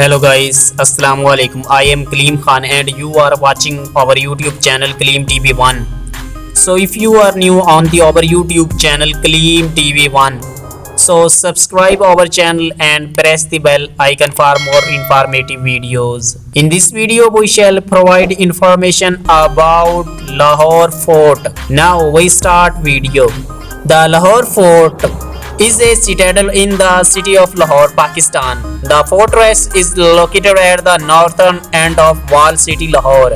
Hello guys, Assalam-o-alaikum. I am Kaleem Khan and you are watching our YouTube channel Kaleem TV1. So if you are new on our YouTube channel Kaleem TV1, so subscribe our channel and press the bell icon for more informative videos. In this video we shall provide information about Lahore Fort. Now we start video. The Lahore Fort is a citadel in the city of Lahore, Pakistan. The fortress is located at the northern end of walled city Lahore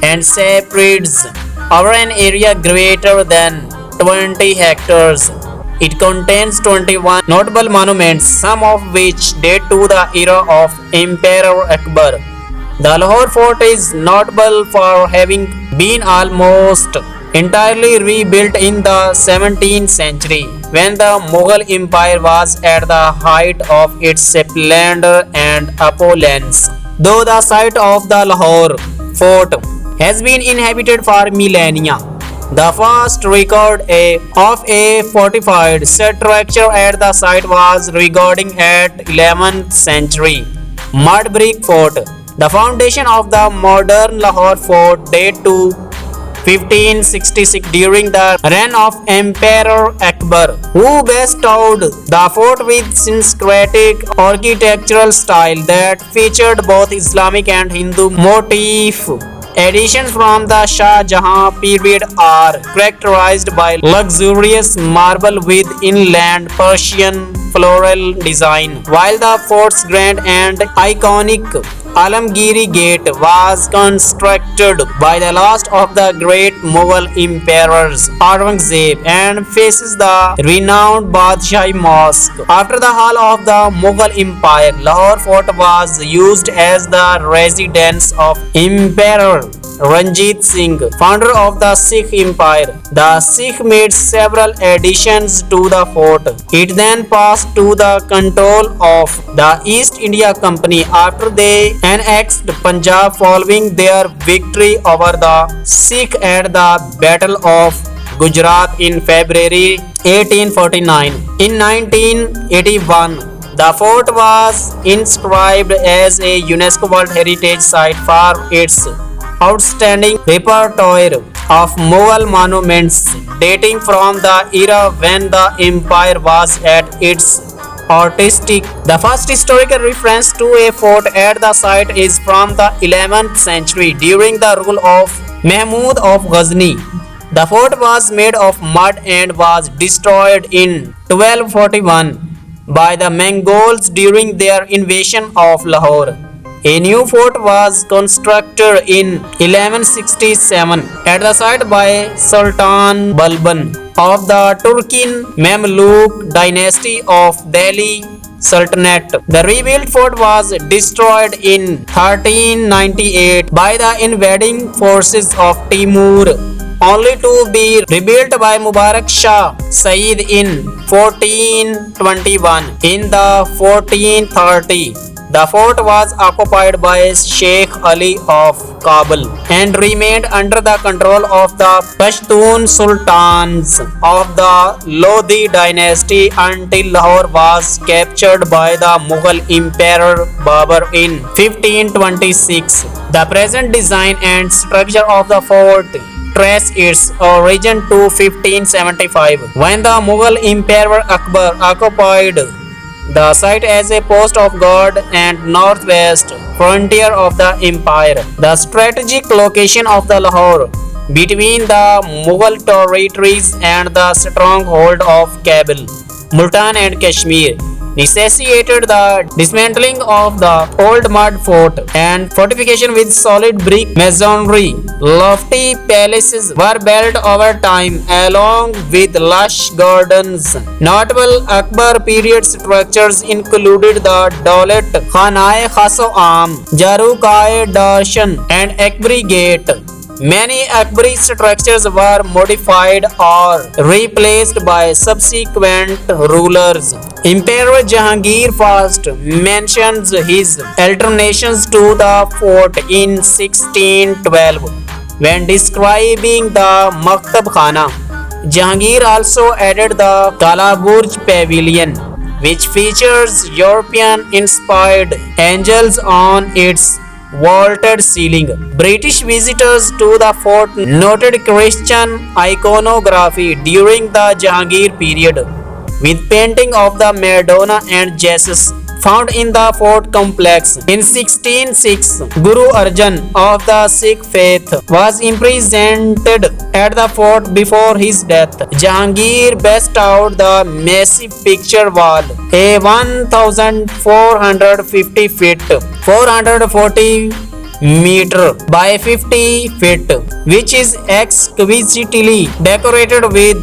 and spreads over an area greater than 20 hectares. It contains 21 notable monuments, some of which date to the era of Emperor Akbar. The Lahore Fort is notable for having been almost entirely rebuilt in the 17th century when the Mughal Empire was at the height of its splendor and opulence. Though the site of the Lahore Fort has been inhabited for millennia, the first record of a fortified structure at the site was recorded at 11th century mud brick fort. The foundation of the modern Lahore Fort date to 1566 during the reign of Emperor Akbar, who bestowed the fort with syncretic architectural style that featured both Islamic and Hindu motif. Additions from the Shah Jahan period are characterized by luxurious marble with inland Persian floral design, while the fort's grand and iconic Alamgiri Gate was constructed by the last of the great Mughal emperors, Aurangzeb, and faces the renowned Badshah Mosque. After the fall of the Mughal Empire, Lahore Fort was used as the residence of Emperor Ranjit Singh, founder of the Sikh Empire. The Sikh made several additions to the fort. It then passed to the control of the East India Company after they annexed Punjab following their victory over the Sikh at the Battle of Gujarat in February 1849. In 1981, the fort was inscribed as a UNESCO World Heritage Site for its outstanding repertoire of Mughal monuments dating from the era when the empire was at its artistic. The first historical reference to a fort at the site is from the 11th century during the rule of Mahmud of Ghazni. The fort was made of mud and was destroyed in 1241 by the Mongols during their invasion of Lahore. A new fort was constructed in 1167 at the site by Sultan Balban of the Turkin Mamluk dynasty of Delhi Sultanate. The rebuilt fort was destroyed in 1398 by the invading forces of Timur, only to be rebuilt by Mubarak Shah Sayyid in 1421. In the 1430, the fort was occupied by Sheikh Ali of Kabul and remained under the control of the Pashtun Sultans of the Lodi dynasty until Lahore was captured by the Mughal Emperor Babur in 1526. The present design and structure of the fort trace its origin to 1575 when the Mughal Emperor Akbar occupied the site as a post of guard and northwest frontier of the empire. The strategic location of the Lahore between the Mughal territories and the stronghold of Kabul, Multan and Kashmir necessitated the dismantling of the old mud fort and fortification with solid brick masonry. Lofty palaces were built over time along with lush gardens. Notable Akbar period structures included the Daulat Khana-e Khas-o-Am, Jaru-Ka-e Darshan and Akbari Gate. Many Akbari structures were modified or replaced by subsequent rulers. Emperor Jahangir first mentions his alterations to the fort in 1612 when describing the Maktab Khana. Jahangir also added the Kala Burj Pavilion, which features European-inspired angels on its vaulted ceiling. British visitors to the fort noted Christian iconography during the Jahangir period, with painting of the Madonna and Jesus found in the fort complex. In 1606, Guru Arjan of the Sikh faith was imprisoned at the fort before his death. Jahangir bestowed the massive picture wall, a 1450 feet 440 meter by 50 feet, which is exquisitely decorated with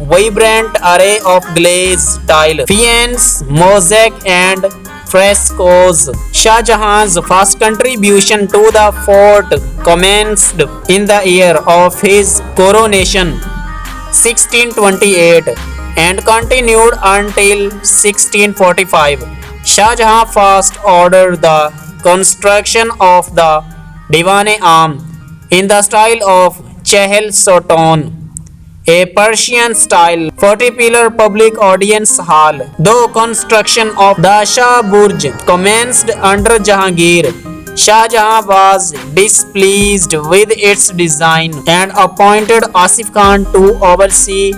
vibrant array of glaze tile, faience, mosaic and frescoes. Shah Jahan's first contribution to the fort commenced in the year of his coronation, 1628, and continued until 1645. Shah Jahan first ordered the construction of the Diwan-e-Aam in the style of Chehel Soton, a Persian-style 40-pillar public audience hall. Though construction of the Shah Burj commenced under Jahangir, Shah Jahan was displeased with its design and appointed Asif Khan to oversee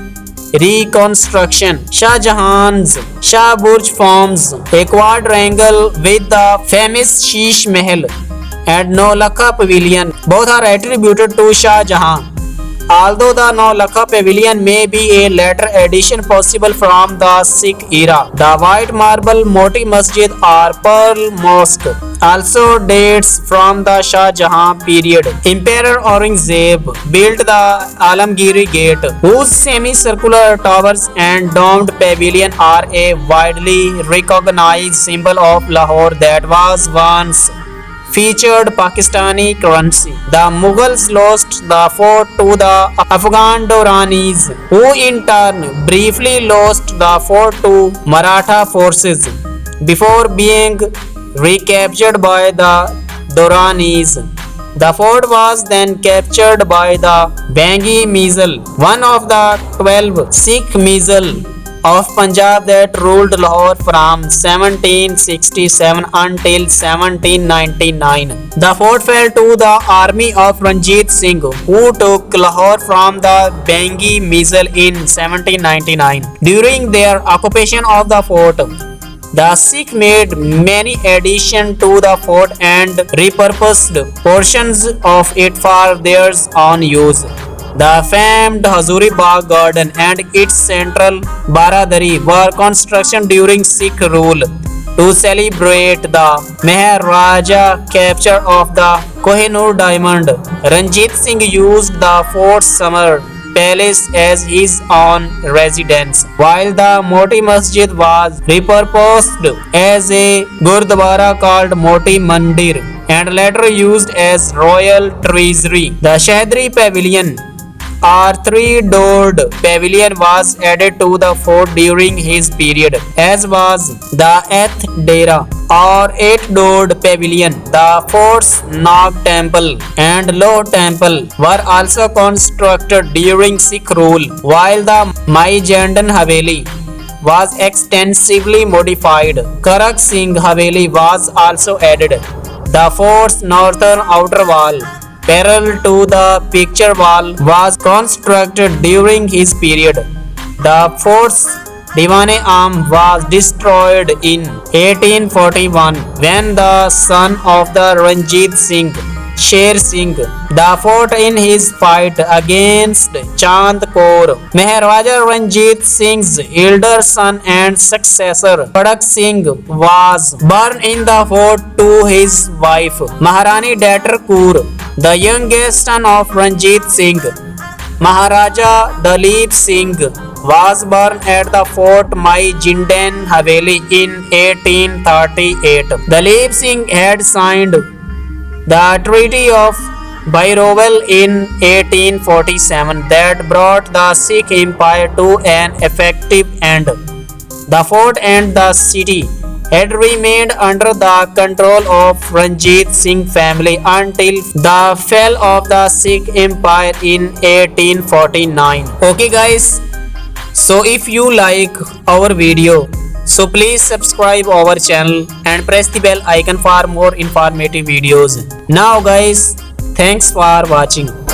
reconstruction. Shah Jahan's Shah Burj forms a quadrangle with the famous Sheesh Mahal and Naulakha Pavilion. Both are attributed to Shah Jahan. Although the Naulakha Pavilion may be a later addition possible from the Sikh era, the white marble Moti Masjid or Pearl Mosque also dates from the Shah Jahan period. Emperor Aurangzeb built the Alamgiri Gate, whose semicircular towers and domed pavilion are a widely recognized symbol of Lahore that was once featured Pakistani currency. The Mughals lost the fort to the Afghan Doranis, who in turn briefly lost the fort to Maratha forces before being recaptured by the Doranis. The fort was then captured by the Bangi Misl, one of the 12 Sikh Misl of Punjab that ruled Lahore from 1767 until 1799. The fort fell to the army of Ranjit Singh, who took Lahore from the Bangi Misl in 1799. During their occupation of the fort, the Sikh made many additions to the fort and repurposed portions of it for their own use. The famed Hazuri Bagh Garden and its central Baradari were constructed during Sikh rule to celebrate the Maharaja capture of the Kohinoor diamond. Ranjit Singh used the fort's summer palace as his own residence, while the Moti Masjid was repurposed as a Gurdwara called Moti Mandir and later used as royal treasury. The Shahdri Pavilion or three-doored pavilion was added to the fort during his period, as was the eighth Dera or eight-doored pavilion. The fort's Nag Temple and Loh Temple were also constructed during Sikh rule, while the Mai Jandan Haveli was extensively modified. Karak Singh Haveli was also added. The fort's northern outer wall, parallel to the picture wall, was constructed during his period. The fort's Diwan-e-Aam was destroyed in 1841 when the son of the Ranjit Singh, Sher Singh, the fort in his fight against Chand Kaur. Maharaja Ranjit Singh's elder son and successor Khadak Singh was born in the fort to his wife Maharani Datar Kaur, the youngest son of Ranjit Singh. Maharaja Dalip Singh was born at the Fort Mai Jindan Haveli in 1838. Dalip Singh had signed the Treaty of Bairoval in 1847 that brought the Sikh Empire to an effective end. The fort and the city had remained under the control of Ranjit Singh family until the fall of the Sikh Empire in 1849. Okay guys, so if you like our video, So please subscribe our channel and press the bell icon for more informative videos. Now guys, thanks for watching.